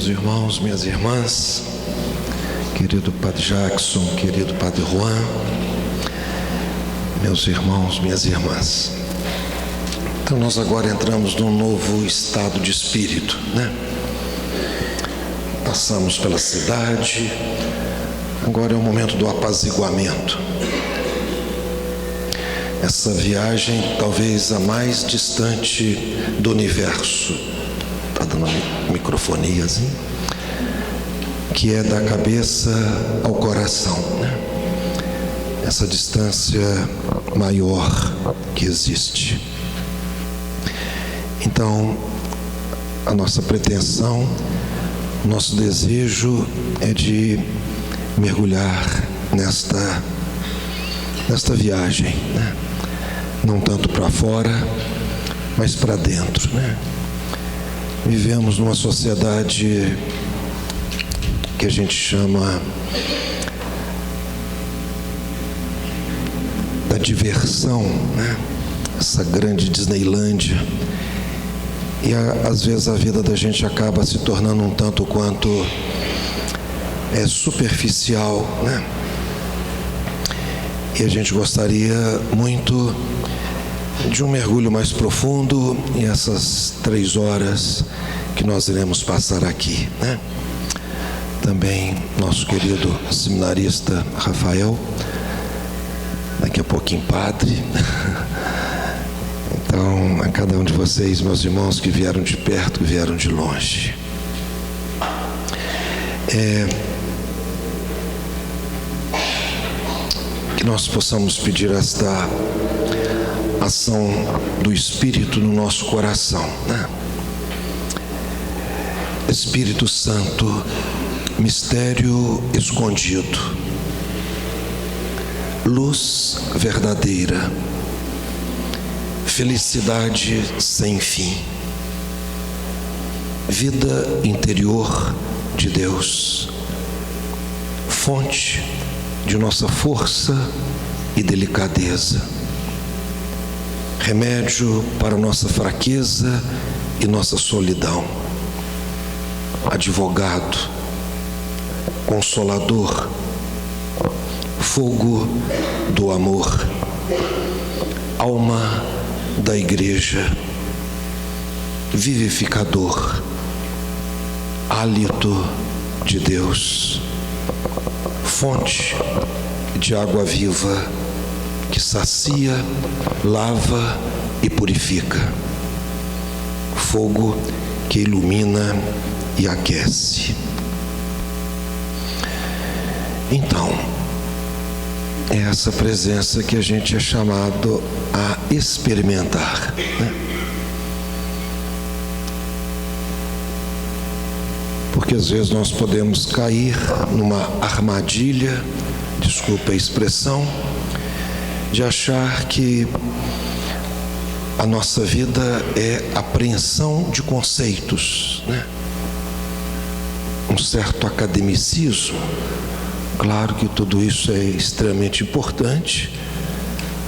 Irmãos, minhas irmãs, querido Padre Jackson, querido Padre Juan, meus irmãos, minhas irmãs. Então nós agora entramos num novo estado de espírito, né? Passamos pela cidade, agora é o momento do apaziguamento. Essa viagem talvez a mais distante do universo, está dando uma microfoniazinha, que é da cabeça ao coração, né? Essa distância maior que existe. Então, a nossa pretensão, o nosso desejo é de mergulhar nesta viagem, né? Não tanto para fora, mas para dentro, né? Vivemos numa sociedade que a gente chama da diversão, né? Essa grande Disneylândia. E às vezes a vida da gente acaba se tornando um tanto quanto superficial, né? E a gente gostaria muito de um mergulho mais profundo, e essas 3 horas que nós iremos passar aqui, né? Também nosso querido seminarista Rafael, daqui a pouquinho padre. Então, a cada um de vocês, meus irmãos, que vieram de perto, que vieram de longe. Que nós possamos pedir esta ação do Espírito no nosso coração, né? Espírito Santo, mistério escondido, luz verdadeira, felicidade sem fim, vida interior de Deus, fonte de nossa força e delicadeza, remédio para nossa fraqueza e nossa solidão, advogado, consolador, fogo do amor, alma da igreja, vivificador, hálito de Deus, fonte de água viva que sacia, lava e purifica, fogo que ilumina e aquece. Então, é essa presença que a gente é chamado a experimentar, né? Porque às vezes nós podemos cair numa armadilha, desculpa a expressão, de achar que a nossa vida é apreensão de conceitos, né? Um certo academicismo. Claro que tudo isso é extremamente importante,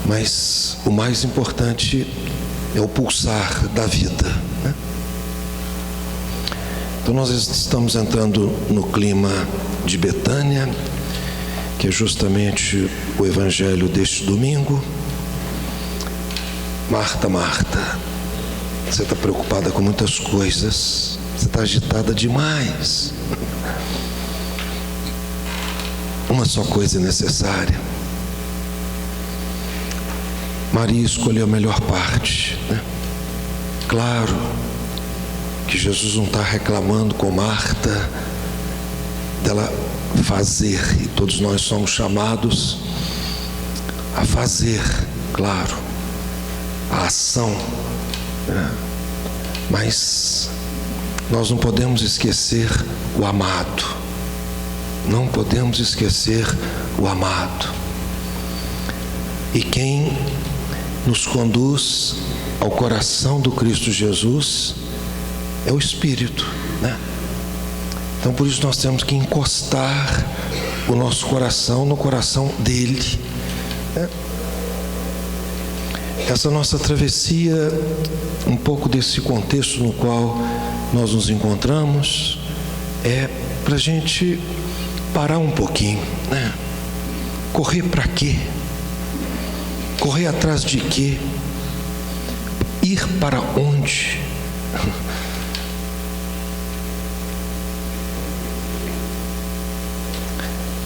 mas o mais importante é o pulsar da vida, né? Então nós estamos entrando no clima de Betânia, que é justamente o evangelho deste domingo. Marta, Marta, você está preocupada com muitas coisas, você está agitada demais. Uma só coisa é necessária. Maria escolheu a melhor parte, né? Claro que Jesus não está reclamando com Marta dela fazer, e todos nós somos chamados a fazer, claro, a ação, né? Mas nós não podemos esquecer o amado. Não podemos esquecer o amado. E quem nos conduz ao coração do Cristo Jesus é o Espírito, né? Então por isso nós temos que encostar o nosso coração no coração dele, né? Essa nossa travessia, um pouco desse contexto no qual nós nos encontramos, é para a gente parar um pouquinho, né? Correr para quê? Correr atrás de quê? Ir para onde?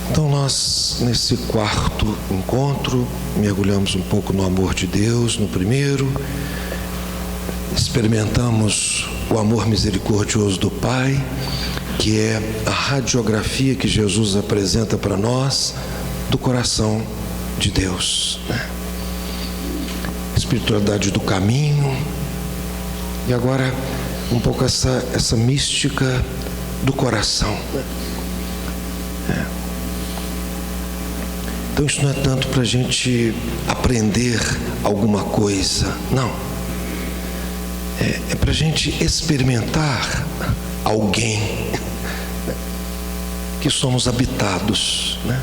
Então nós, nesse quarto encontro, mergulhamos um pouco no amor de Deus, no primeiro, experimentamos o amor misericordioso do Pai, que é a radiografia que Jesus apresenta para nós do coração de Deus, né? Espiritualidade do caminho, e agora um pouco essa mística do coração, né? Então isso não é tanto para a gente aprender alguma coisa, não. É para a gente experimentar alguém que somos habitados, né?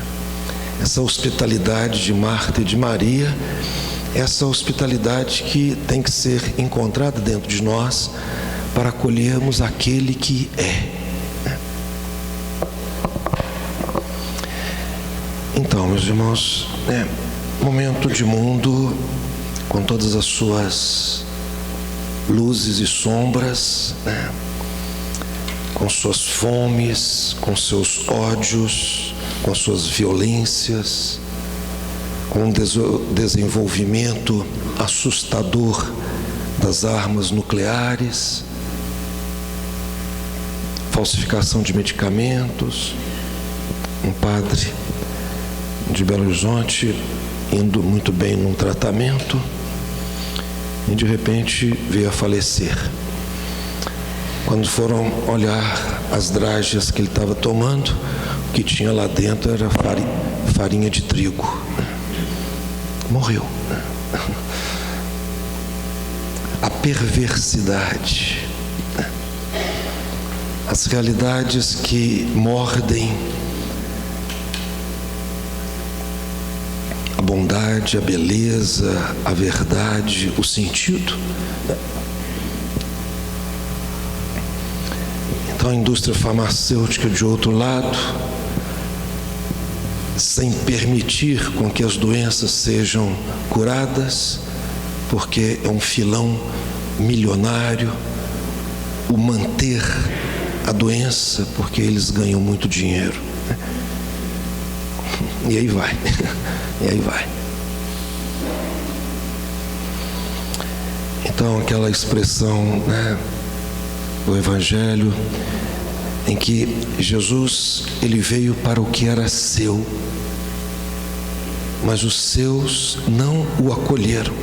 Essa hospitalidade de Marta e de Maria, essa hospitalidade que tem que ser encontrada dentro de nós para acolhermos aquele que é, né? Então, meus irmãos, momento de mundo com todas as suas luzes e sombras, né? Com suas fomes, com seus ódios, com suas violências, com um desenvolvimento assustador das armas nucleares, falsificação de medicamentos. Um padre de Belo Horizonte indo muito bem num tratamento e de repente veio a falecer. Quando foram olhar as dragas que ele estava tomando, o que tinha lá dentro era farinha de trigo. Morreu. A perversidade, as realidades que mordem a bondade, a beleza, a verdade, o sentido. Então a indústria farmacêutica, de outro lado, sem permitir com que as doenças sejam curadas, porque é um filão milionário o manter a doença, porque eles ganham muito dinheiro. E aí vai, e aí vai. Então aquela expressão, né, do Evangelho, em que Jesus, ele veio para o que era seu, mas os seus não o acolheram.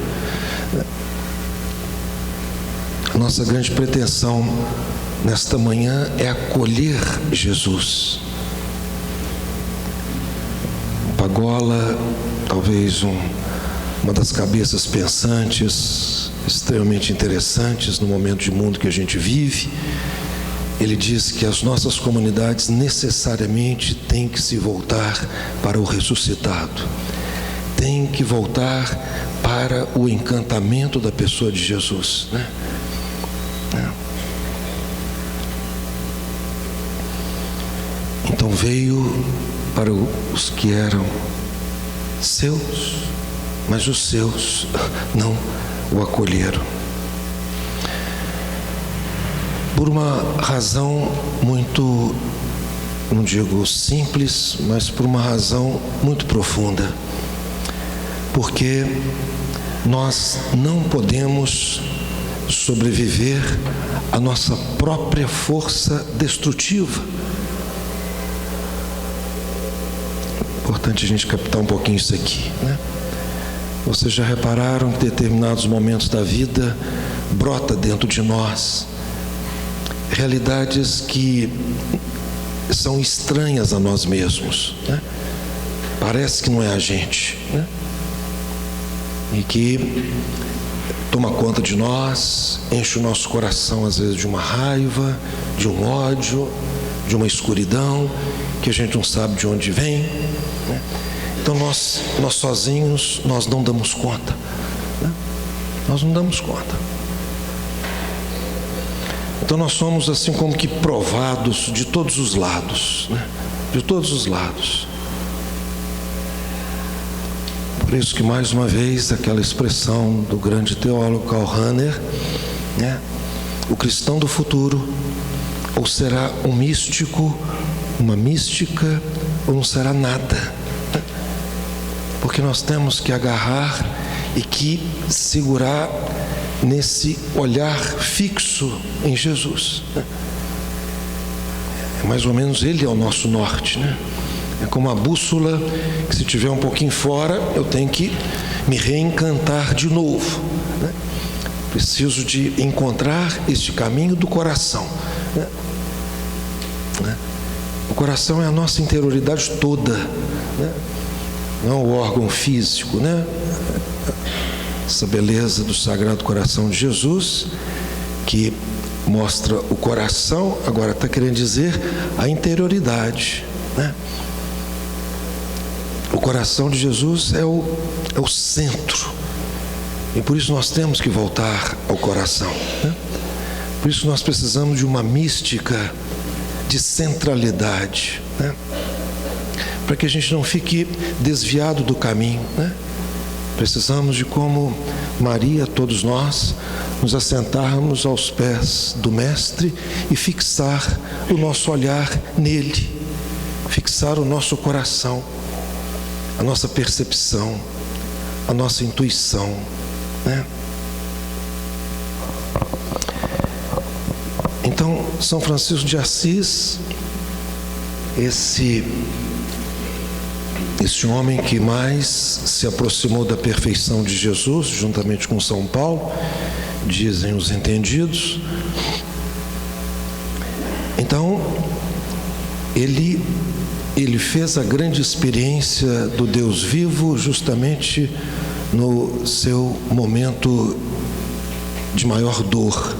A nossa grande pretensão nesta manhã é acolher Jesus. Pagola, talvez uma das cabeças pensantes, extremamente interessantes no momento de mundo que a gente vive, ele diz que as nossas comunidades necessariamente têm que se voltar para o ressuscitado, têm que voltar para o encantamento da pessoa de Jesus, né? Então veio para os que eram seus, mas os seus não o acolheram. Por uma razão muito, não digo simples, mas por uma razão muito profunda. Porque nós não podemos sobreviver à nossa própria força destrutiva. Importante a gente captar um pouquinho isso aqui, né? Vocês já repararam que em determinados momentos da vida brota dentro de nós realidades que são estranhas a nós mesmos, né? Parece que não é a gente, né? E que toma conta de nós, enche o nosso coração às vezes de uma raiva, de um ódio, de uma escuridão que a gente não sabe de onde vem, né? Então nós sozinhos, nós não damos conta, né? Nós não damos conta. Então nós somos assim como que provados de todos os lados, né? De todos os lados. Por isso que mais uma vez aquela expressão do grande teólogo Karl Rahner, né? O cristão do futuro ou será um místico, uma mística, ou não será nada. Porque nós temos que agarrar e que segurar nesse olhar fixo em Jesus. É mais ou menos ele é o nosso norte, né? É como a bússola que se tiver um pouquinho fora, eu tenho que me reencantar de novo, né? Preciso de encontrar este caminho do coração, né? O coração é a nossa interioridade toda, né? Não o órgão físico, né? Essa beleza do Sagrado Coração de Jesus, que mostra o coração, agora está querendo dizer a interioridade, né? O coração de Jesus é o centro, e por isso nós temos que voltar ao coração, né? Por isso nós precisamos de uma mística de centralidade, né? Para que a gente não fique desviado do caminho, né? Precisamos de, como Maria, todos nós, nos assentarmos aos pés do Mestre e fixar o nosso olhar nele, fixar o nosso coração, a nossa percepção, a nossa intuição, né? Então, São Francisco de Assis, esse homem que mais se aproximou da perfeição de Jesus, juntamente com São Paulo, dizem os entendidos, Então, ele fez a grande experiência do Deus vivo justamente no seu momento de maior dor,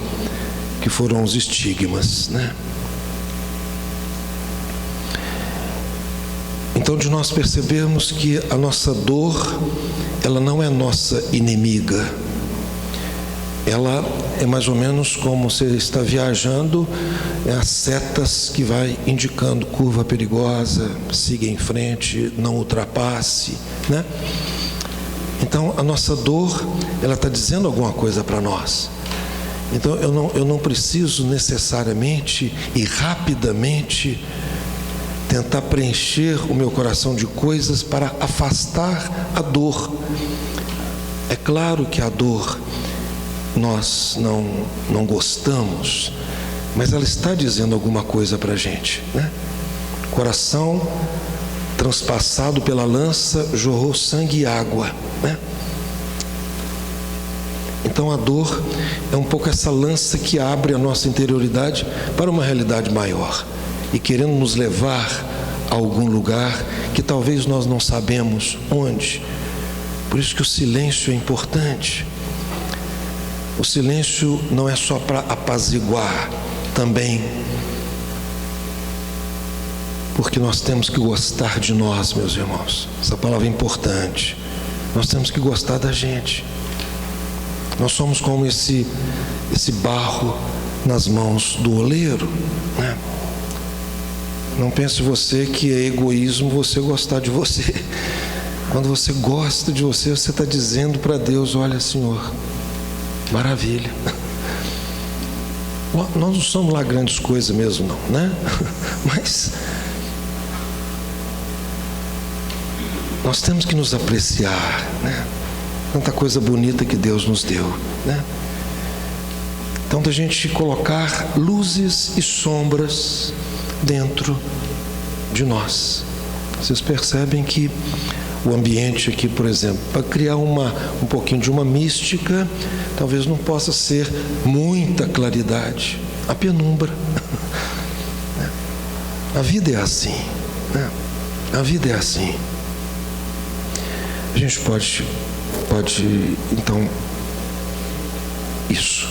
que foram os estigmas, né? Então, de nós percebermos que a nossa dor, ela não é nossa inimiga. Ela é mais ou menos como você está viajando, as setas que vai indicando curva perigosa, siga em frente, não ultrapasse, né? Então, a nossa dor, ela está dizendo alguma coisa para nós. Então, eu não preciso necessariamente e rapidamente tentar preencher o meu coração de coisas para afastar a dor. É claro que a dor nós não gostamos, mas ela está dizendo alguma coisa para a gente, né? Coração transpassado pela lança jorrou sangue e água, né? Então a dor é um pouco essa lança que abre a nossa interioridade para uma realidade maior e querendo nos levar a algum lugar que talvez nós não sabemos onde. Por isso que o silêncio é importante. O silêncio não é só para apaziguar, também, porque nós temos que gostar de nós, meus irmãos. Essa palavra é importante. Nós temos que gostar da gente. Nós somos como esse barro nas mãos do oleiro, né? Não pense você que é egoísmo você gostar de você. Quando você gosta de você, você está dizendo para Deus: olha, Senhor, maravilha. Nós não somos lá grandes coisas mesmo, não, né? Mas nós temos que nos apreciar, né? Tanta coisa bonita que Deus nos deu, né? Então, da gente colocar luzes e sombras dentro de nós. Vocês percebem que o ambiente aqui, por exemplo, para criar um pouquinho de uma mística, talvez não possa ser muita claridade, a penumbra. A vida é assim, né? A vida é assim. A gente pode então, isso.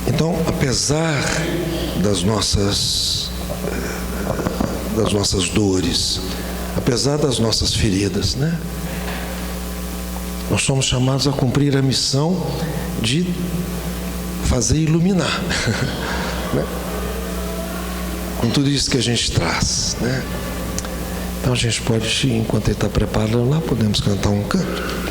Então, apesar das nossas dores, apesar das nossas feridas, né? Nós somos chamados a cumprir a missão de fazer iluminar, né? Com tudo isso que a gente traz, né? Então a gente pode, enquanto ele está preparando lá, podemos cantar um canto.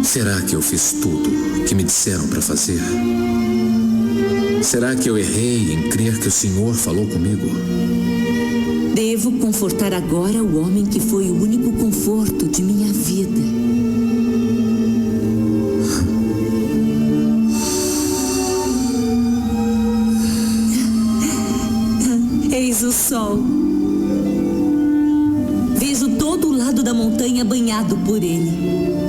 Será que eu fiz tudo que me disseram para fazer? Será que eu errei em crer que o Senhor falou comigo? Devo confortar agora o homem que foi o único conforto de minha vida. Eis o sol. Vejo todo o lado da montanha banhado por ele.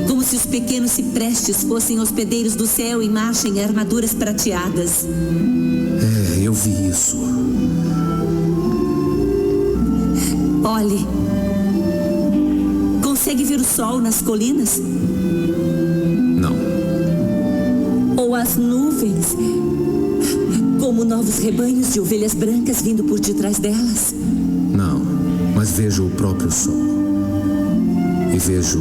Como se os pequenos ciprestes fossem hospedeiros do céu em marcha em armaduras prateadas. Eu vi isso. Olhe. Consegue ver o sol nas colinas? Não. Ou as nuvens, como novos rebanhos de ovelhas brancas vindo por detrás delas? Não, mas vejo o próprio sol. E vejo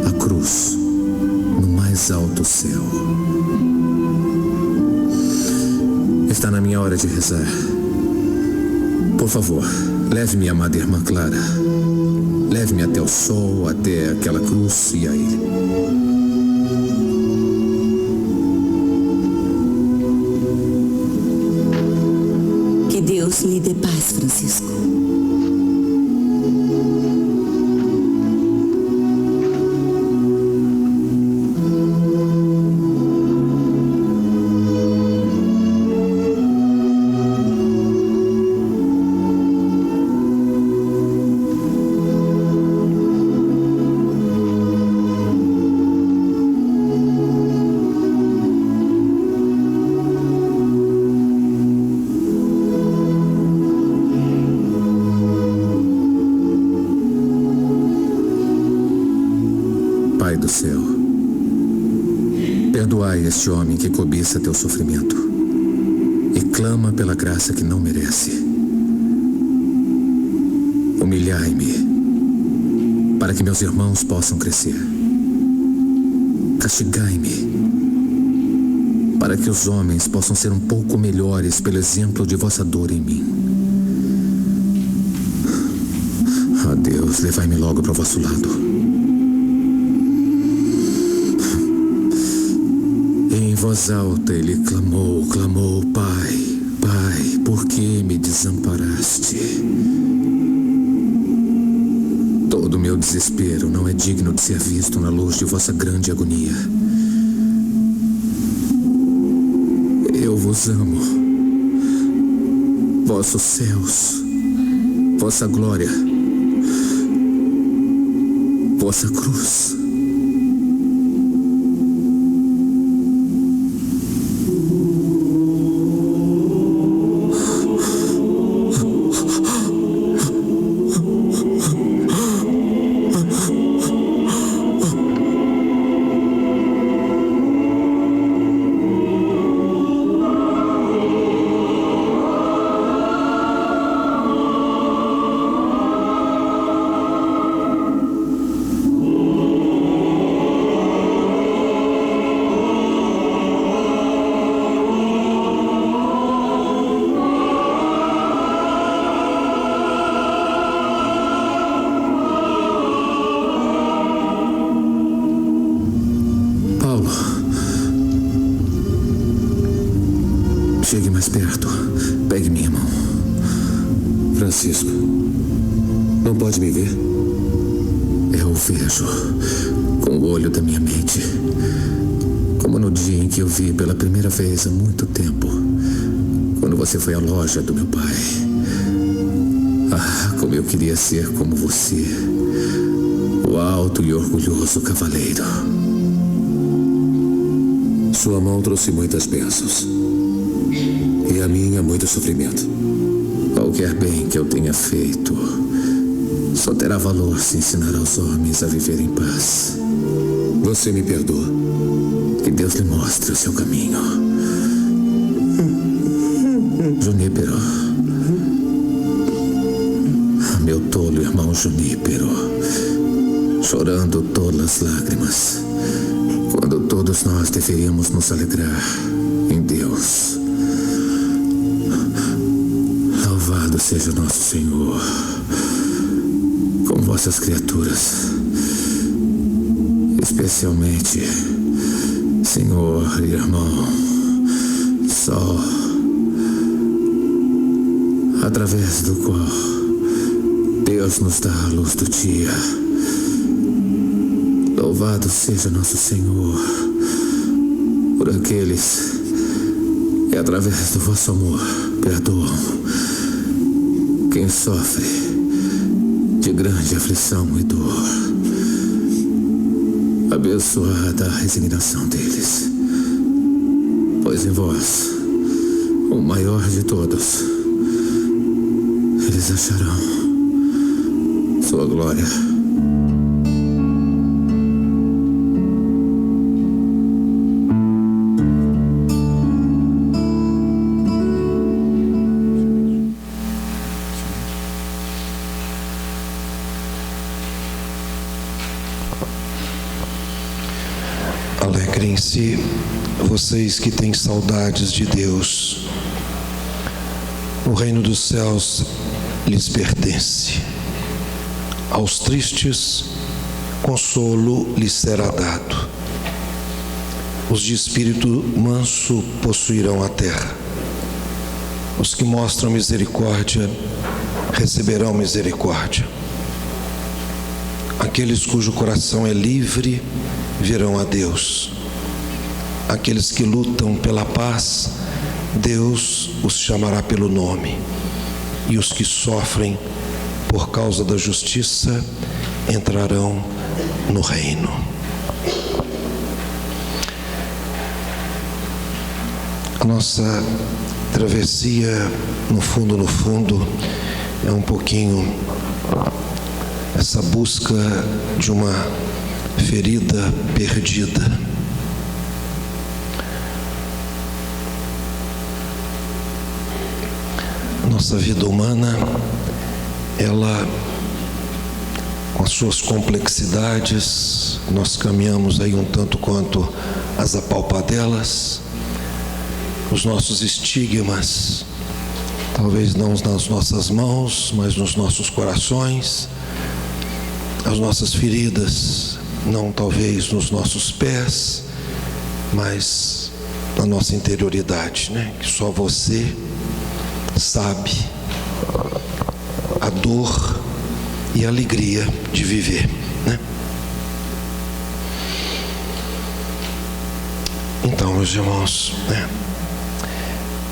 a cruz no mais alto céu. Está na minha hora de rezar. Por favor, leve-me à amada irmã Clara. Leve-me até o sol, até aquela cruz e a ele. Que Deus lhe dê paz, Francisco. Pai do céu, perdoai este homem que cobiça teu sofrimento e clama pela graça que não merece. Humilhai-me para que meus irmãos possam crescer. Castigai-me para que os homens possam ser um pouco melhores pelo exemplo de vossa dor em mim. Ó Deus, levai-me logo para o vosso lado. Em voz alta ele clamou, Pai, Pai, por que me desamparaste? Todo o meu desespero não é digno de ser visto na luz de vossa grande agonia. Eu vos amo, vossos céus, vossa glória, vossa cruz. Paulo. Chegue mais perto. Pegue minha mão. Francisco, não pode me ver? Eu vejo com o olho da minha mente. Como no dia em que eu vi pela primeira vez há muito tempo, quando você foi à loja do meu pai. Ah, como eu queria ser como você, o alto e orgulhoso cavaleiro. Sua mão trouxe muitas bênçãos, e a minha muito sofrimento. Qualquer bem que eu tenha feito só terá valor se ensinar aos homens a viver em paz. Você me perdoa? Que Deus lhe mostre o seu caminho. Junípero. Meu tolo irmão Junípero, chorando tolas lágrimas, quando todos nós deveríamos nos alegrar em Deus. Louvado seja nosso Senhor, com vossas criaturas, especialmente, Senhor e irmão, Sol, através do qual Deus nos dá a luz do dia. Louvado seja nosso Senhor por aqueles que, através do vosso amor, perdoam quem sofre de grande aflição e dor. Abençoada a resignação deles, pois em vós, o maior de todos, eles acharão sua glória. Alegrem-se, vocês que têm saudades de Deus. O reino dos céus lhes pertence. Aos tristes, consolo lhes será dado. Os de espírito manso possuirão a terra. Os que mostram misericórdia receberão misericórdia. Aqueles cujo coração é livre verão a Deus. Aqueles que lutam pela paz, Deus os chamará pelo nome. E os que sofrem por causa da justiça entrarão no reino. A nossa travessia, no fundo, é um pouquinho essa busca de uma ferida perdida. Nossa vida humana, ela, com as suas complexidades, nós caminhamos aí um tanto quanto as apalpadelas, os nossos estigmas, talvez não nas nossas mãos, mas nos nossos corações, as nossas feridas, não talvez nos nossos pés, mas na nossa interioridade, né? Que só você sabe a dor e a alegria de viver, né? Então, meus irmãos, né?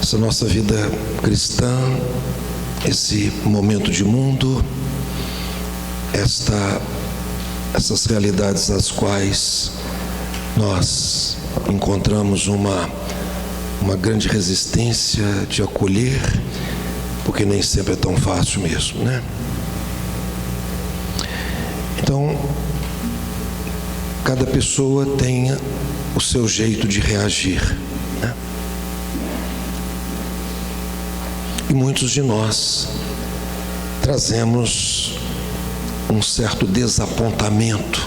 Essa nossa vida cristã, esse momento de mundo, essas realidades às quais nós encontramos uma grande resistência de acolher, porque nem sempre é tão fácil mesmo, né? Então, cada pessoa tem o seu jeito de reagir, né? E muitos de nós trazemos um certo desapontamento,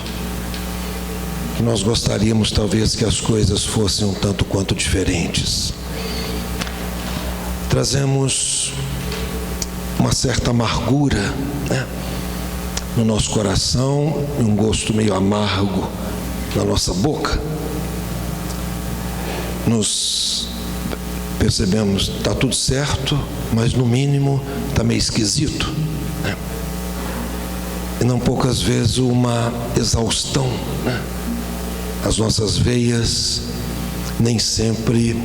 que nós gostaríamos talvez que as coisas fossem um tanto quanto diferentes. Trazemos uma certa amargura, né, no nosso coração, e um gosto meio amargo na nossa boca, nos percebemos, está tudo certo, mas no mínimo está meio esquisito, né? E não poucas vezes uma exaustão, né? As nossas veias, nem sempre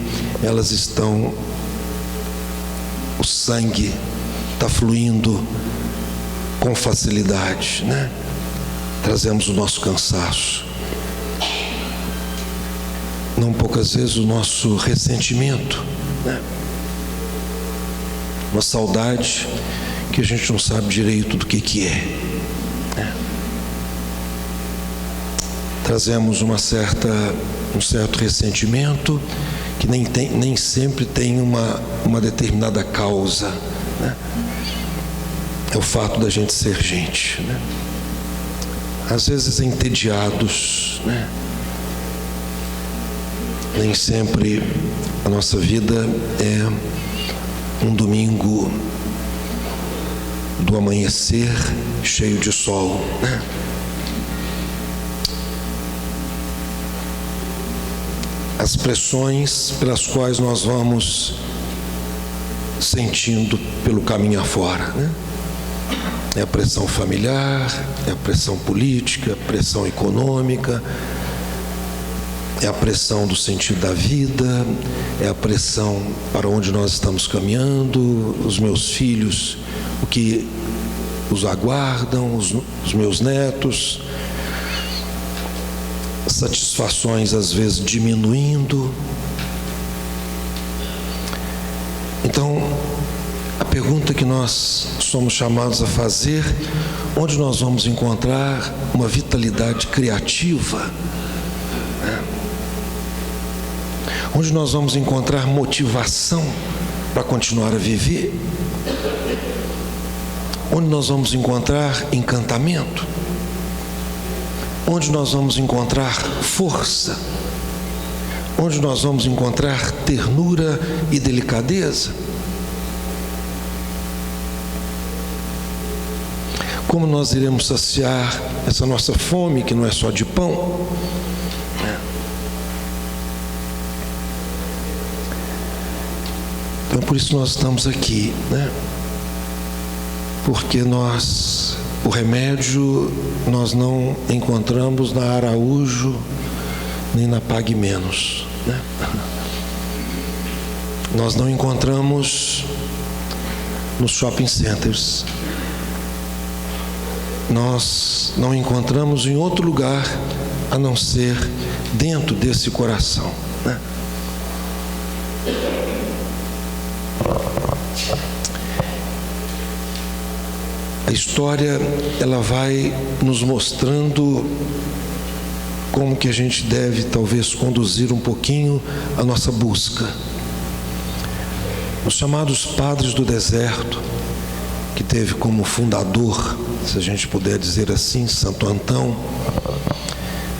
elas estão, o sangue está fluindo com facilidade, né? Trazemos o nosso cansaço. Não poucas vezes o nosso ressentimento, né? Uma saudade que a gente não sabe direito do que é, né? Trazemos um certo ressentimento que nem sempre tem uma determinada causa, né? É o fato da gente ser gente, né? Às vezes entediados, né? Nem sempre a nossa vida é um domingo do amanhecer cheio de sol, né? As pressões pelas quais nós vamos sentindo pelo caminho afora, né? É a pressão familiar, é a pressão política, a pressão econômica, é a pressão do sentido da vida, é a pressão para onde nós estamos caminhando, os meus filhos, o que os aguardam, os meus netos, satisfações às vezes diminuindo. Então, a pergunta que nós somos chamados a fazer: onde nós vamos encontrar uma vitalidade criativa? Onde nós vamos encontrar motivação para continuar a viver? Onde nós vamos encontrar encantamento? Onde nós vamos encontrar força? Onde nós vamos encontrar ternura e delicadeza? Como nós iremos saciar essa nossa fome, que não é só de pão? Então, por isso nós estamos aqui, né? Porque o remédio nós não encontramos na Araújo, nem na Pague Menos, né? Nós não encontramos nos shopping centers. Nós não encontramos em outro lugar a não ser dentro desse coração, né? A história, ela vai nos mostrando como que a gente deve talvez conduzir um pouquinho a nossa busca. Os chamados padres do deserto, que teve como fundador, se a gente puder dizer assim, Santo Antão.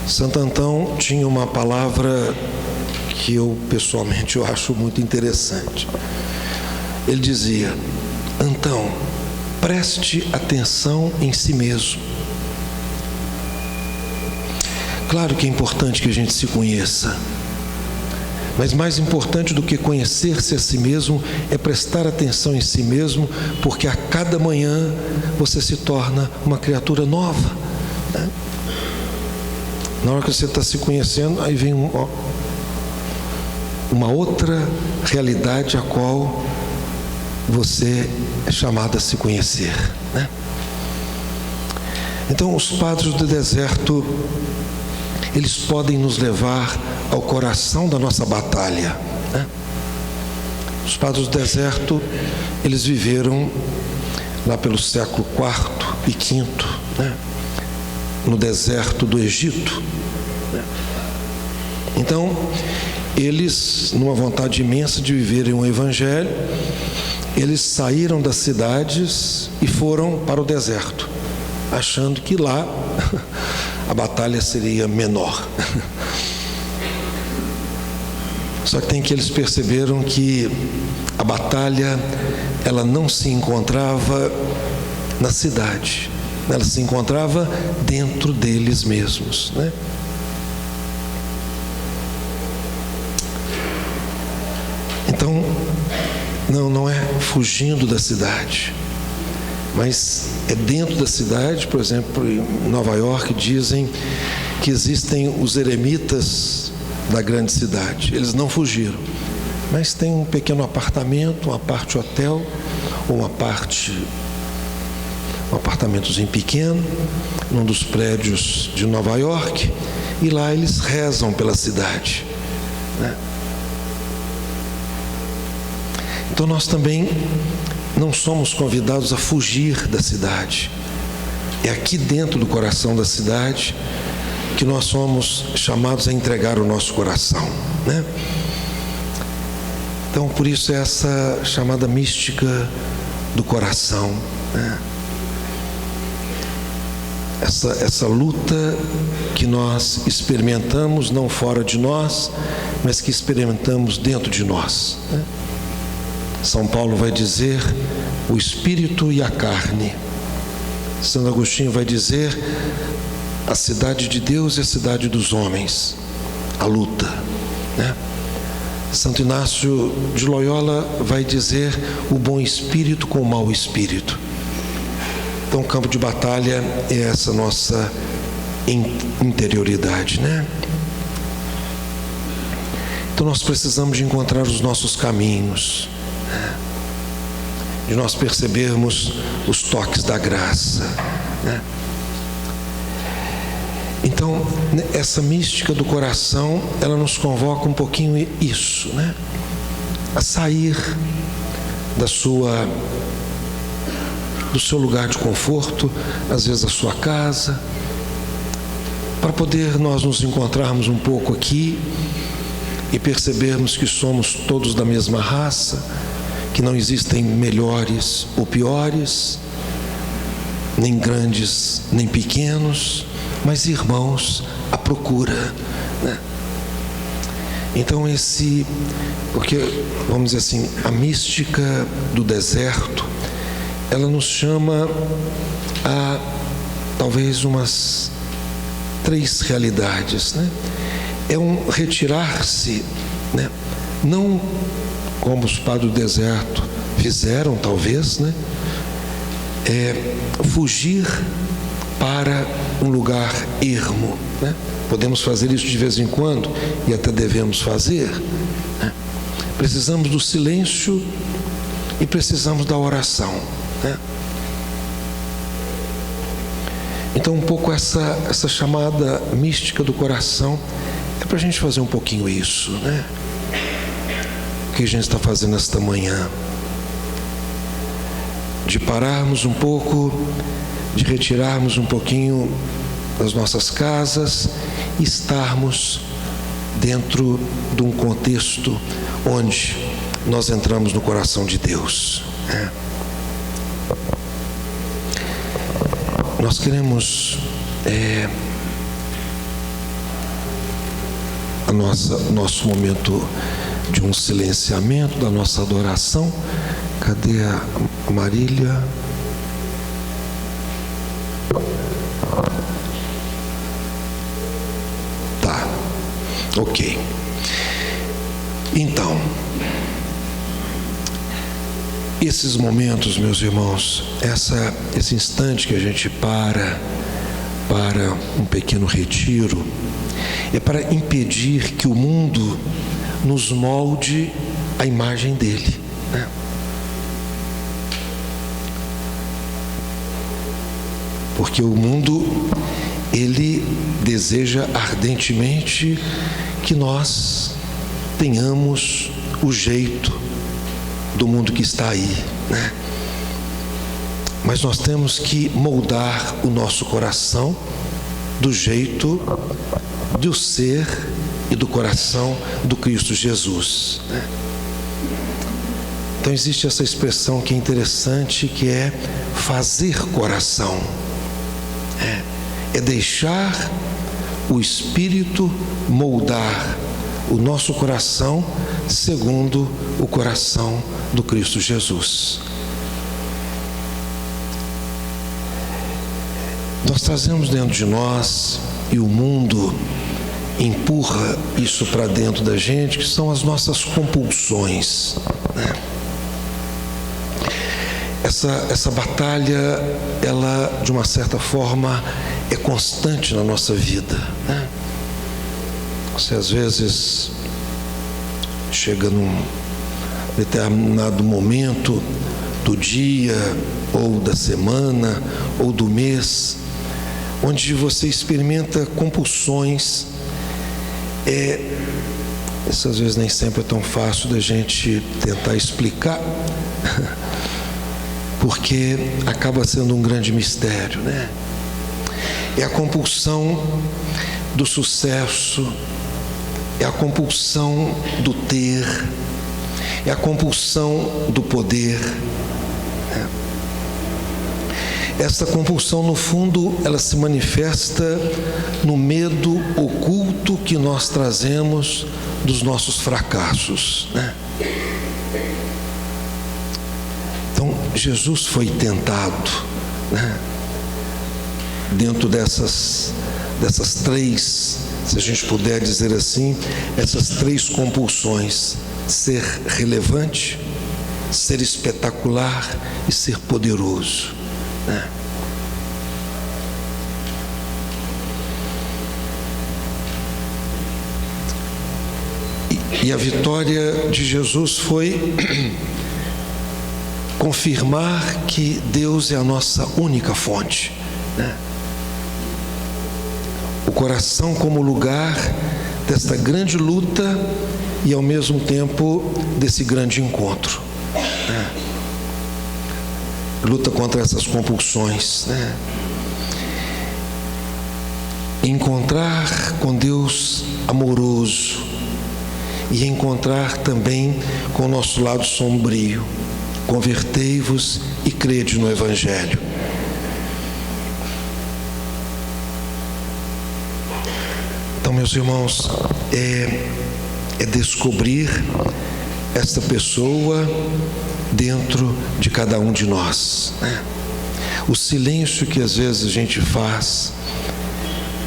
Santo Antão tinha uma palavra que eu pessoalmente acho muito interessante. Ele dizia: Antão, preste atenção em si mesmo. Claro que é importante que a gente se conheça, mas mais importante do que conhecer-se a si mesmo é prestar atenção em si mesmo, porque a cada manhã você se torna uma criatura nova, né? Na hora que você está se conhecendo, aí vem uma outra realidade a qual você é chamado a se conhecer, né? Então, os padres do deserto, eles podem nos levar ao coração da nossa batalha, né? Os padres do deserto, eles viveram lá pelo século IV e V, né? No deserto do Egito, né? Então, eles, numa vontade imensa de viverem o Evangelho, eles saíram das cidades e foram para o deserto, achando que lá a batalha seria menor. Só que tem que eles perceberam que a batalha, ela não se encontrava na cidade, ela se encontrava dentro deles mesmos, né? Então, não é fugindo da cidade, mas é dentro da cidade. Por exemplo, em Nova York dizem que existem os eremitas da grande cidade. Eles não fugiram, mas tem um pequeno apartamento, uma parte hotel, ou um apartamentozinho pequeno, num dos prédios de Nova York, e lá eles rezam pela cidade, né? Então nós também não somos convidados a fugir da cidade. É aqui dentro do coração da cidade que nós somos chamados a entregar o nosso coração, né? Então, por isso essa chamada mística do coração, né? Essa luta que nós experimentamos não fora de nós, mas que experimentamos dentro de nós, né? São Paulo vai dizer o espírito e a carne. Santo Agostinho vai dizer a cidade de Deus e a cidade dos homens, a luta, né? Santo Inácio de Loyola vai dizer o bom espírito com o mau espírito. Então o campo de batalha é essa nossa interioridade, né? Então nós precisamos de encontrar os nossos caminhos, né? De nós percebermos os toques da graça, né? Então, essa mística do coração, ela nos convoca um pouquinho isso, né? A sair do seu lugar de conforto, às vezes a sua casa, para poder nós nos encontrarmos um pouco aqui e percebermos que somos todos da mesma raça, que não existem melhores ou piores, nem grandes nem pequenos, mas irmãos à procura, né? Então porque, vamos dizer assim, a mística do deserto, ela nos chama a talvez umas 3 realidades, né? É um retirar-se, né? Não como os padres do deserto fizeram, talvez, né? É fugir para um lugar ermo, né? Podemos fazer isso de vez em quando e até devemos fazer, né? Precisamos do silêncio e precisamos da oração, né? Então um pouco essa chamada mística do coração é para a gente fazer um pouquinho isso, né? O que a gente está fazendo esta manhã, de pararmos um pouco, de retirarmos um pouquinho das nossas casas e estarmos dentro de um contexto onde nós entramos no coração de Deus, né? Nós queremos nosso momento de um silenciamento da nossa adoração. Cadê a Marília? Tá, ok. Então, esses momentos, meus irmãos, esse instante que a gente para um pequeno retiro, é para impedir que o mundo nos molde a imagem dele, né? Porque o mundo, ele deseja ardentemente que nós tenhamos o jeito do mundo que está aí, né? Mas nós temos que moldar o nosso coração do jeito do ser e do coração do Cristo Jesus, né? Então existe essa expressão que é interessante, que é fazer coração. É deixar o Espírito moldar o nosso coração segundo o coração do Cristo Jesus. Nós trazemos dentro de nós, e o mundo empurra isso para dentro da gente, que são as nossas compulsões, né? Essa batalha, ela, de uma certa forma, é constante na nossa vida, né? Você, às vezes, chega num determinado momento do dia, ou da semana, ou do mês, onde você experimenta compulsões. Isso, às vezes, nem sempre é tão fácil da gente tentar explicar, porque acaba sendo um grande mistério, né? É a compulsão do sucesso, é a compulsão do ter, é a compulsão do poder. Essa compulsão, no fundo, ela se manifesta no medo oculto que nós trazemos dos nossos fracassos, né? Então, Jesus foi tentado, né? Dentro dessas três, se a gente puder dizer assim, essas três compulsões: ser relevante, ser espetacular e ser poderoso, né? E a vitória de Jesus foi confirmar que Deus é a nossa única fonte, né? O coração como lugar desta grande luta e, ao mesmo tempo, desse grande encontro, né? Luta contra essas compulsões, né? Encontrar com Deus amoroso e encontrar também com o nosso lado sombrio. Convertei-vos e crede no Evangelho. Então, meus irmãos, é descobrir esta pessoa dentro de cada um de nós, né? O silêncio que às vezes a gente faz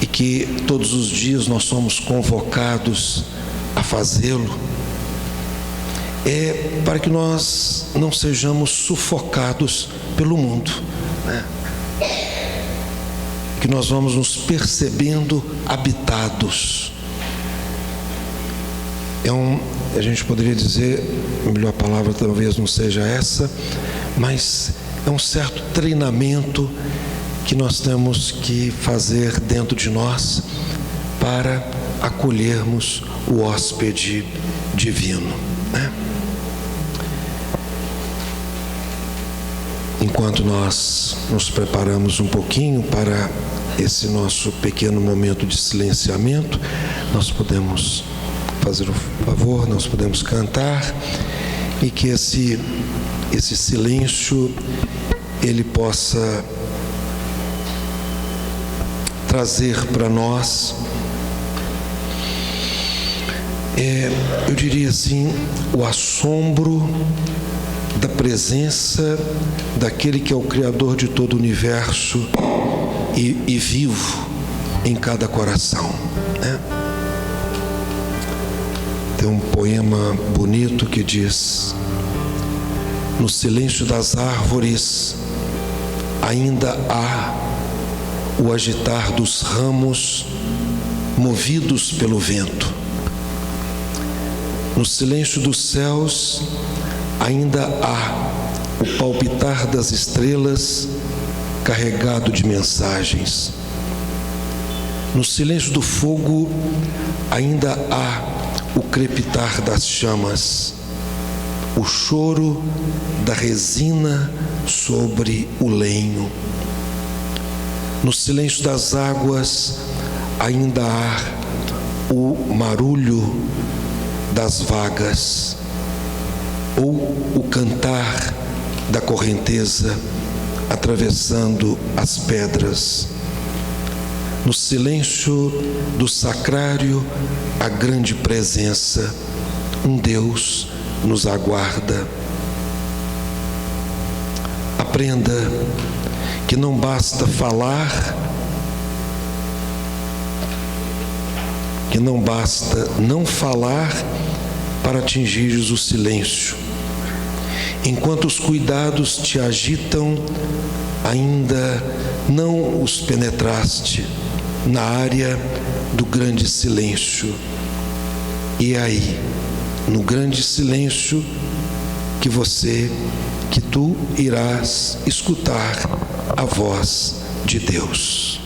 e que todos os dias nós somos convocados a fazê-lo, é para que nós não sejamos sufocados pelo mundo, né? Que nós vamos nos percebendo habitados. A gente poderia dizer, a melhor palavra talvez não seja essa, mas é um certo treinamento que nós temos que fazer dentro de nós para acolhermos o hóspede divino, né? Enquanto nós nos preparamos um pouquinho para esse nosso pequeno momento de silenciamento, nós podemos fazer o favor, nós podemos cantar, e que esse silêncio ele possa trazer para nós, eu diria assim, o assombro da presença daquele que é o Criador de todo o universo e vivo em cada coração, né? Tem um poema bonito que diz: no silêncio das árvores ainda há o agitar dos ramos movidos pelo vento. No silêncio dos céus ainda há o palpitar das estrelas carregado de mensagens. No silêncio do fogo ainda há o crepitar das chamas, o choro da resina sobre o lenho. No silêncio das águas ainda há o marulho das vagas, ou o cantar da correnteza atravessando as pedras. No silêncio do sacrário, a grande presença, um Deus nos aguarda. Aprenda que não basta falar que não basta não falar para atingires o silêncio. Enquanto os cuidados te agitam, ainda não os penetraste na área do grande silêncio. E é aí, no grande silêncio, que tu irás escutar a voz de Deus.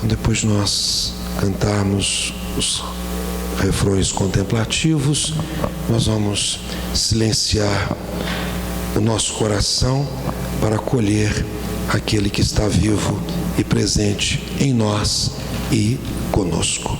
Então, depois de nós cantarmos os refrões contemplativos, nós vamos silenciar o nosso coração para acolher aquele que está vivo e presente em nós e conosco.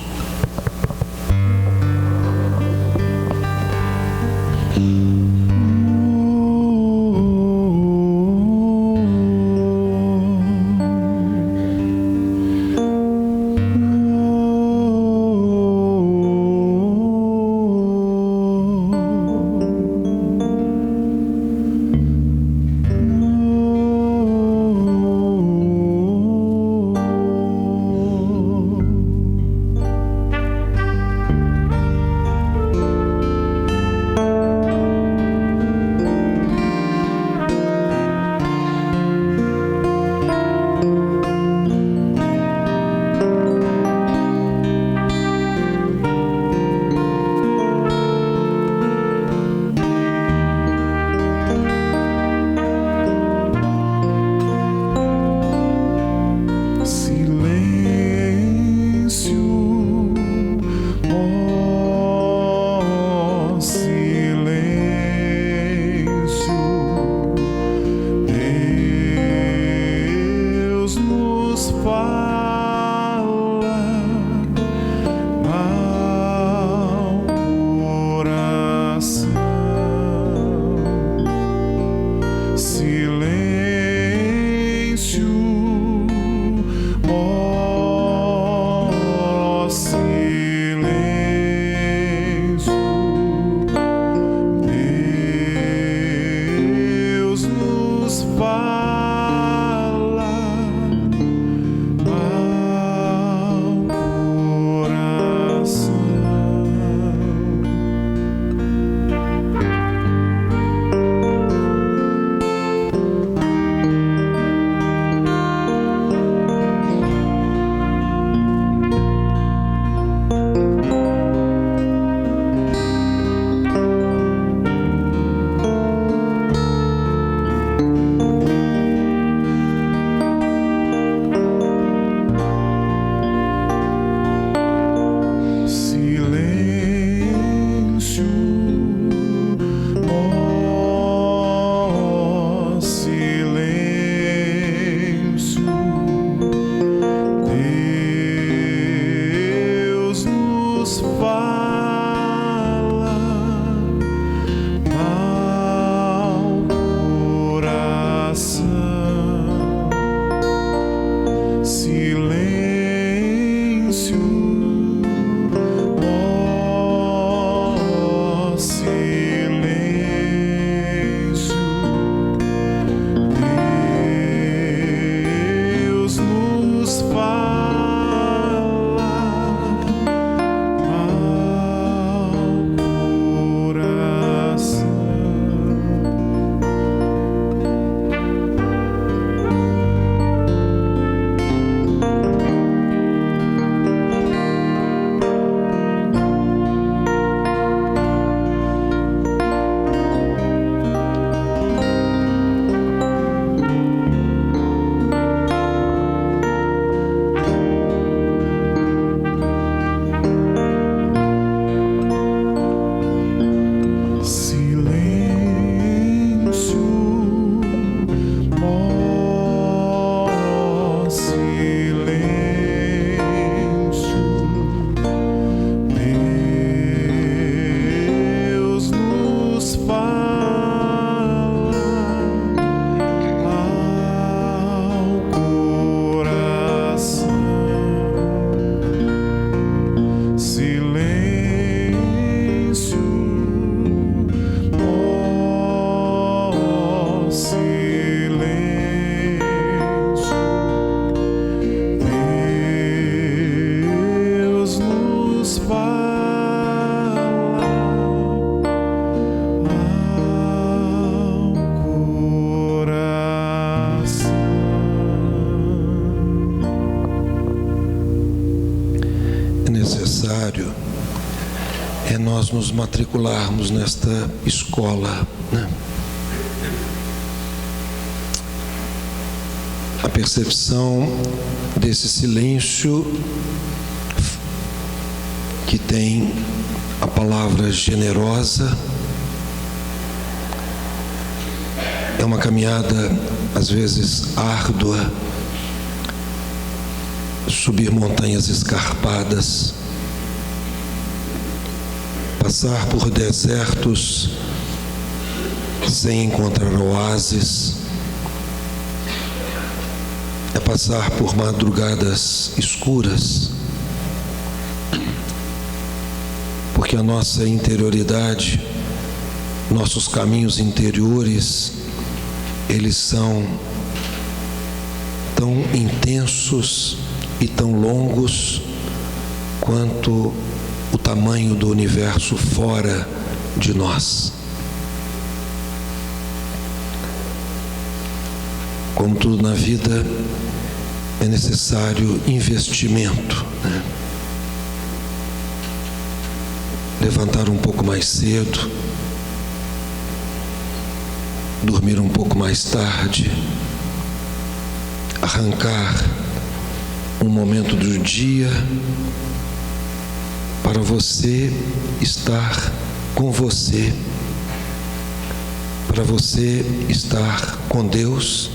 necessário é nós nos matricularmos nesta escola, né? A percepção desse silêncio que tem a palavra generosa é uma caminhada, às vezes, árdua, subir montanhas escarpadas, passar por desertos sem encontrar oásis, é passar por madrugadas escuras, porque a nossa interioridade, nossos caminhos interiores, eles são tão intensos e tão longos quanto o tamanho do universo fora de nós. Como tudo na vida, é necessário investimento, né? Levantar um pouco mais cedo, dormir um pouco mais tarde, arrancar um momento do dia para você estar com você, para você estar com Deus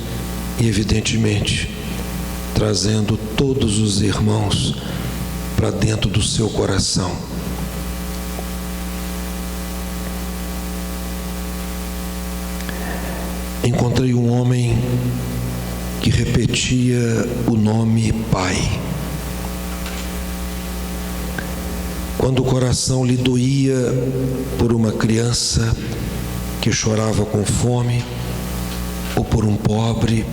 e, evidentemente, trazendo todos os irmãos para dentro do seu coração. Encontrei um homem que repetia o nome Pai. Quando o coração lhe doía por uma criança que chorava com fome, ou por um pobre,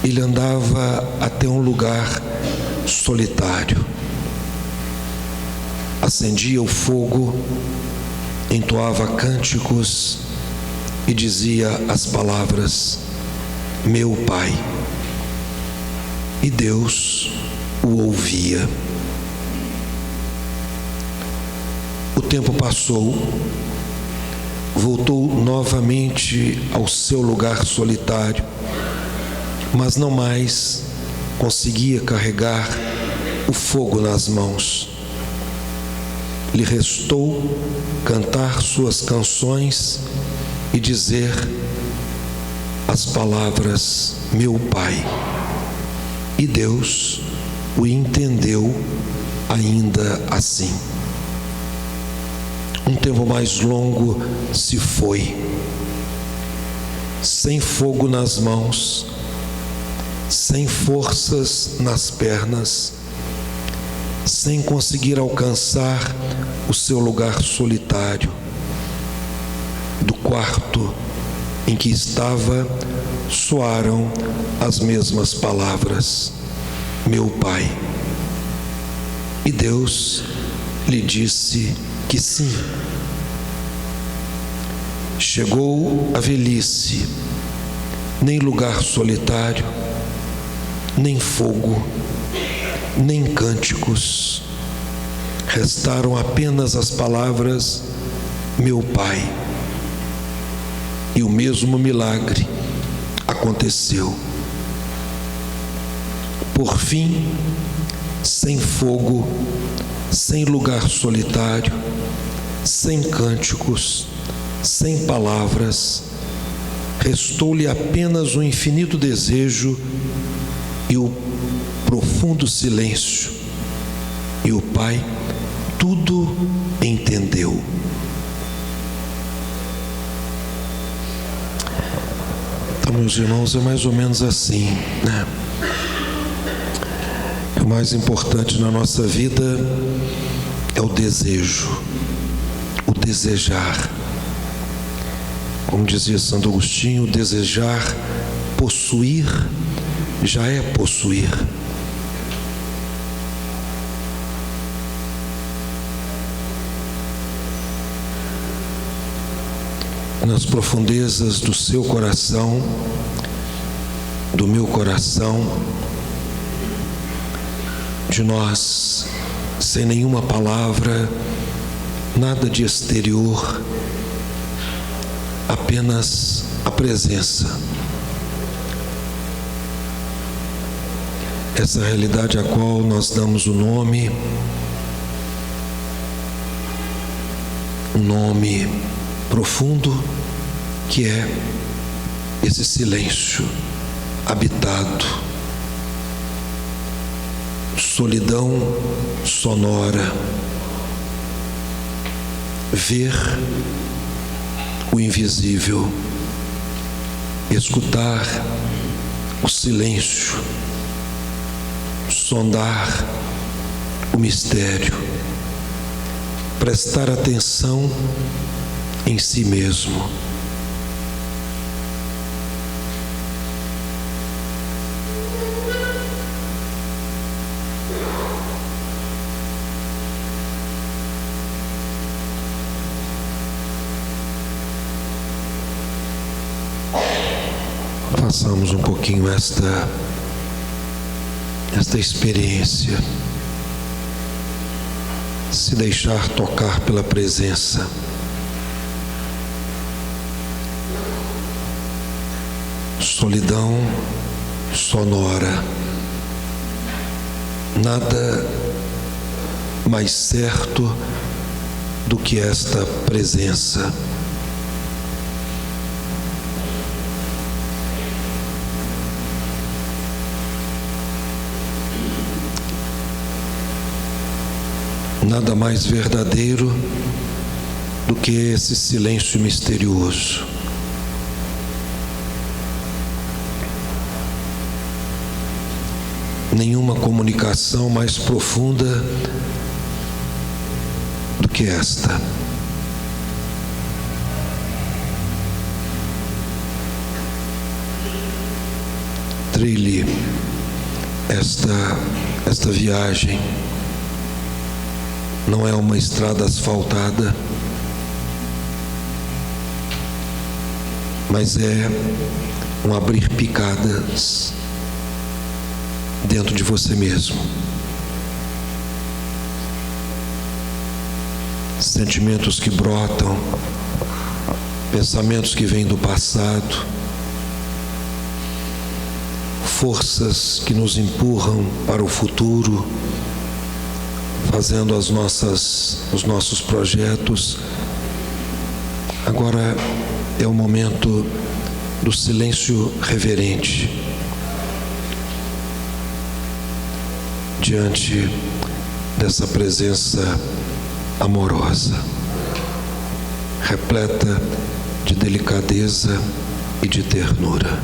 ele andava até um lugar solitário, acendia o fogo, entoava cânticos e dizia as palavras: meu Pai. E Deus o ouvia. O tempo passou, voltou novamente ao seu lugar solitário, mas não mais conseguia carregar o fogo nas mãos. Lhe restou cantar suas canções e dizer as palavras meu Pai. E Deus o entendeu ainda assim. Um tempo mais longo se foi, sem fogo nas mãos, sem forças nas pernas, sem conseguir alcançar o seu lugar solitário. Do quarto em que estava, soaram as mesmas palavras: meu Pai. E Deus lhe disse que sim. Chegou a velhice, nem lugar solitário, nem fogo, nem cânticos. Restaram apenas as palavras meu Pai. E o mesmo milagre aconteceu. Por fim, sem fogo, sem lugar solitário, sem cânticos, sem palavras, restou-lhe apenas o infinito desejo e o profundo silêncio. E o Pai tudo entendeu. Então, meus irmãos, é mais ou menos assim, né? O mais importante na nossa vida é o desejo, o desejar. Como dizia Santo Agostinho, desejar possuir já é possuir. Nas profundezas do seu coração, do meu coração, de nós sem nenhuma palavra, nada de exterior, apenas a presença. Essa realidade a qual nós damos o nome, um nome profundo, que é esse silêncio habitado, solidão sonora, ver o invisível, escutar o silêncio, sondar o mistério, prestar atenção em si mesmo. Façamos um pouquinho esta experiência, se deixar tocar pela presença. Solidão sonora, nada mais certo do que esta presença. Nada mais verdadeiro do que esse silêncio misterioso. Nenhuma comunicação mais profunda do que esta. Trilhe esta viagem. Não é uma estrada asfaltada, mas é um abrir picadas dentro de você mesmo. Sentimentos que brotam, pensamentos que vêm do passado, forças que nos empurram para o futuro, fazendo os nossos projetos. Agora é o momento do silêncio reverente diante dessa presença amorosa, repleta de delicadeza e de ternura.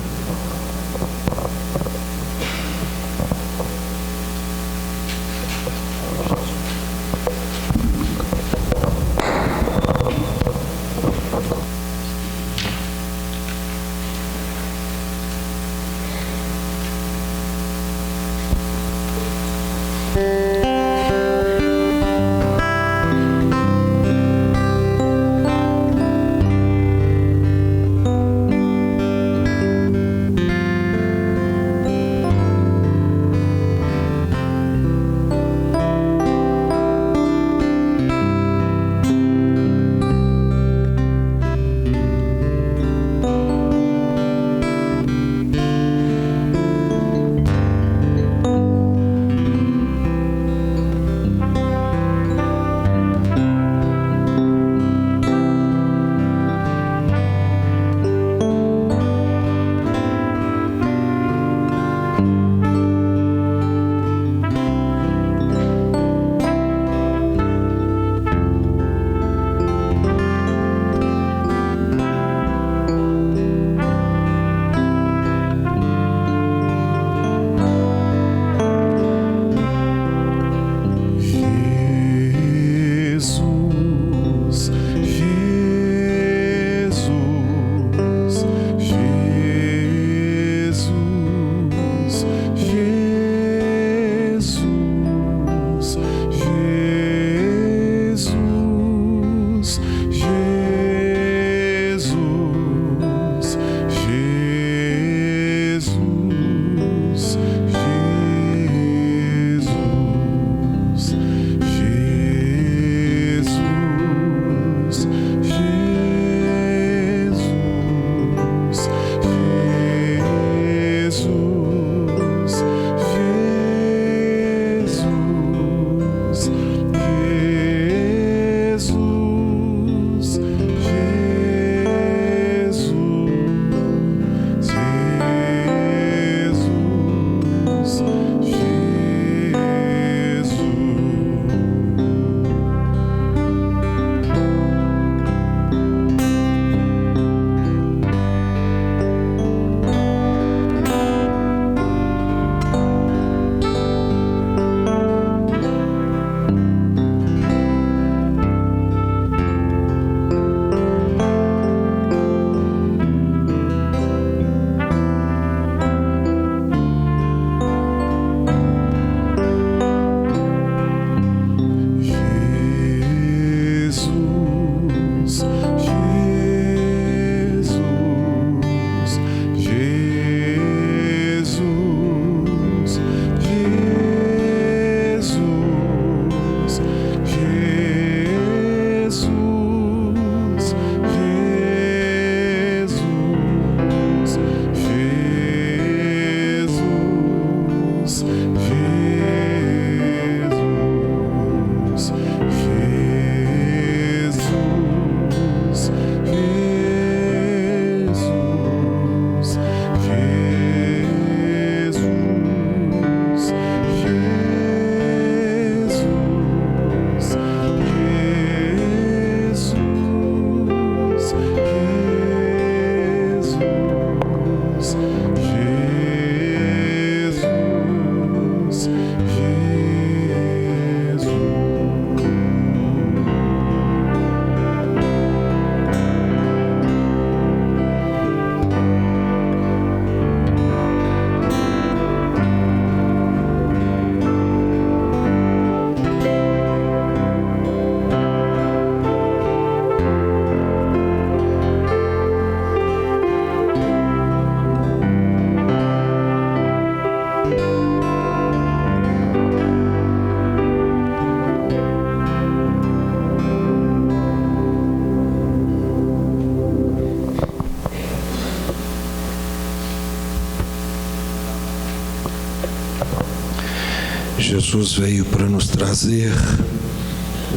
Jesus veio para nos trazer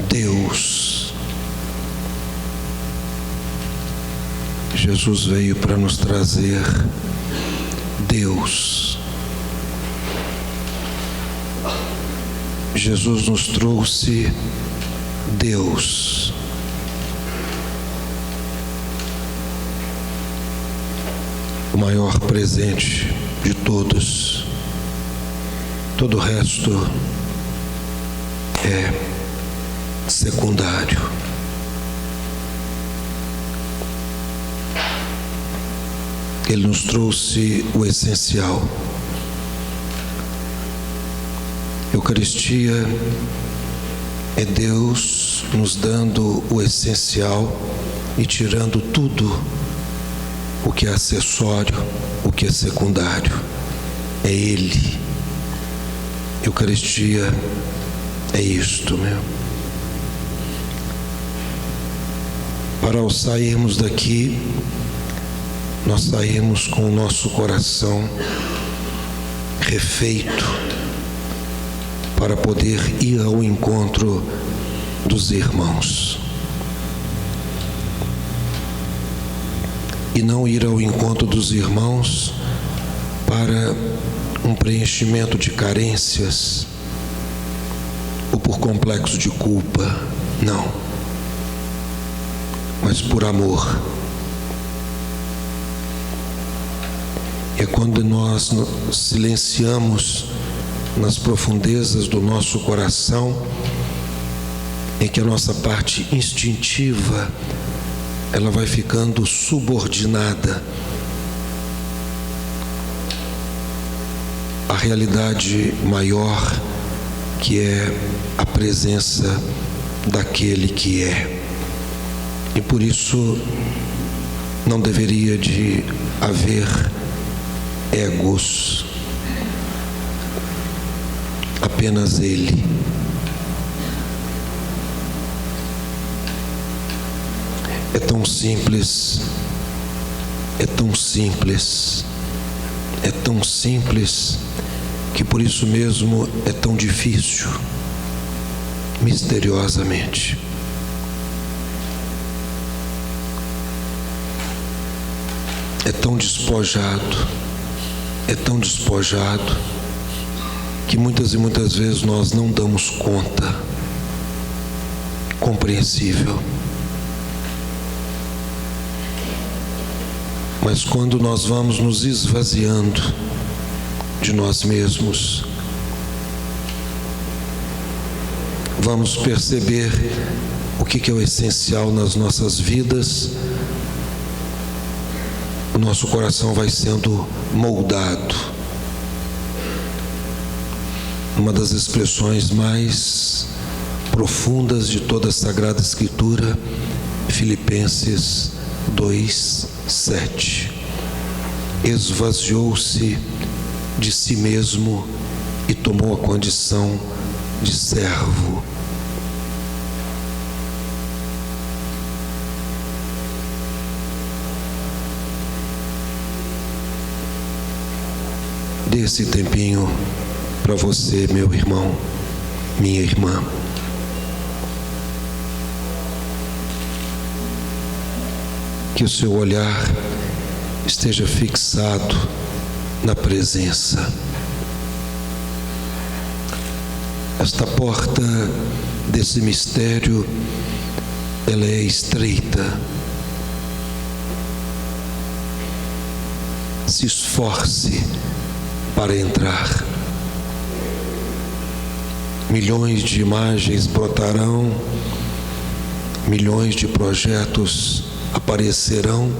Deus. Jesus veio para nos trazer Deus. Jesus nos trouxe Deus. O maior presente de todos. Todo o resto é secundário. Ele nos trouxe o essencial. Eucaristia é Deus nos dando o essencial e tirando tudo o que é acessório, o que é secundário. É Ele. Eucaristia é isto, meu. Para ao sairmos daqui, nós saímos com o nosso coração refeito para poder ir ao encontro dos irmãos. E não ir ao encontro dos irmãos para um preenchimento de carências ou por complexo de culpa, não. Mas por amor. É quando nós nos silenciamos nas profundezas do nosso coração, em que a nossa parte instintiva ela vai ficando subordinada à realidade maior, que é a presença daquele que é. E por isso não deveria de haver egos, apenas Ele. É tão simples, é tão simples, é tão simples, que por isso mesmo é tão difícil, misteriosamente. É tão despojado, que muitas e muitas vezes nós não damos conta. Compreensível. Mas quando nós vamos nos esvaziando de nós mesmos, vamos perceber o que é o essencial nas nossas vidas. O nosso coração vai sendo moldado. Uma das expressões mais profundas de toda a Sagrada Escritura, Filipenses 2:7. Esvaziou-se de si mesmo e tomou a condição de servo. Dê esse tempinho para você, meu irmão, minha irmã. Que o seu olhar esteja fixado na presença. Esta porta desse mistério, ela é estreita. Se esforce para entrar. Milhões de imagens brotarão, milhões de projetos aparecerão,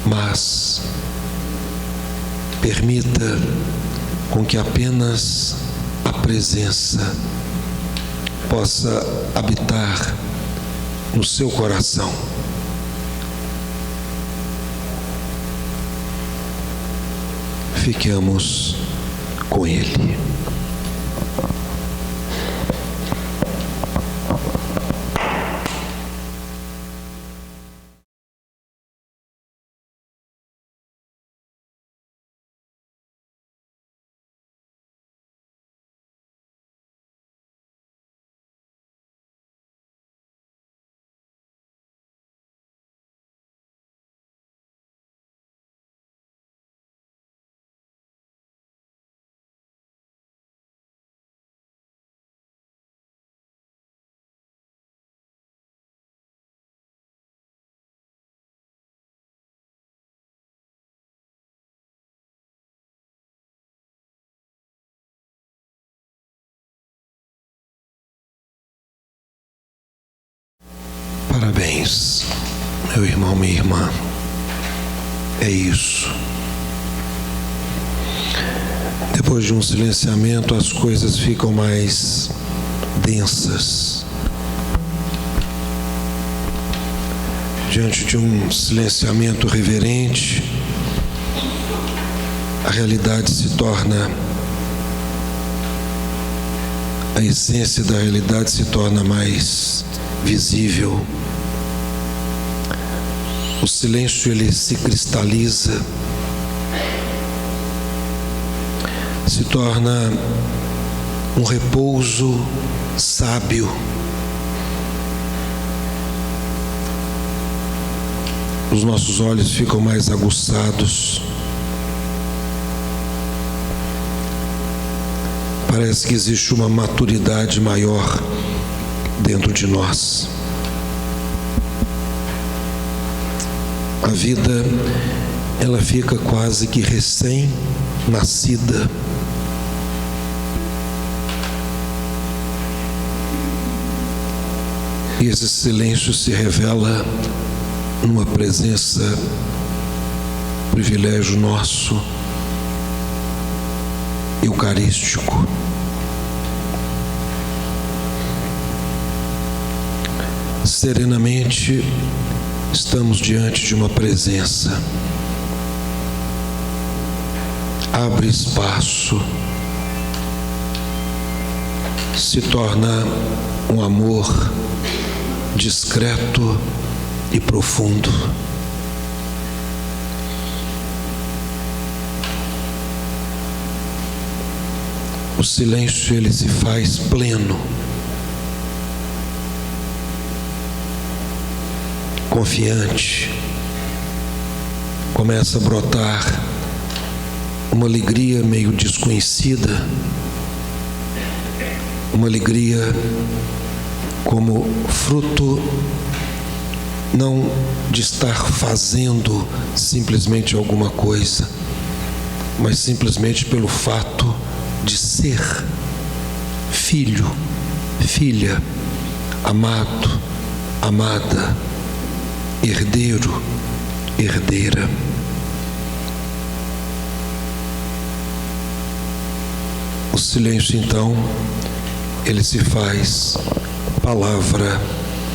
mas permita com que apenas a presença possa habitar no seu coração. Fiquemos com Ele. Mas, meu irmão, minha irmã, é isso. Depois de um silenciamento, as coisas ficam mais densas. Diante de um silenciamento reverente, a realidade se torna, a essência da realidade se torna mais visível. O silêncio, ele se cristaliza, se torna um repouso sábio. Os nossos olhos ficam mais aguçados. Parece que existe uma maturidade maior dentro de nós. A vida, ela fica quase que recém-nascida. E esse silêncio se revela numa presença, privilégio nosso, eucarístico. Serenamente estamos diante de uma presença. Abre espaço, se torna um amor discreto e profundo. O silêncio, ele se faz pleno, confiante. Começa a brotar uma alegria meio desconhecida, uma alegria como fruto não de estar fazendo simplesmente alguma coisa, mas simplesmente pelo fato de ser filho, filha, amado, amada, herdeiro, herdeira. O silêncio, então, ele se faz palavra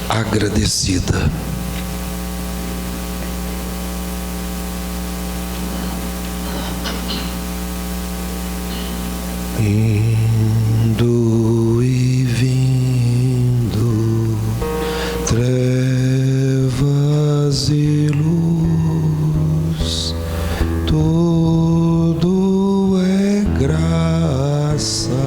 agradecida. Indo e vindo, trevas e luz, tudo é graça.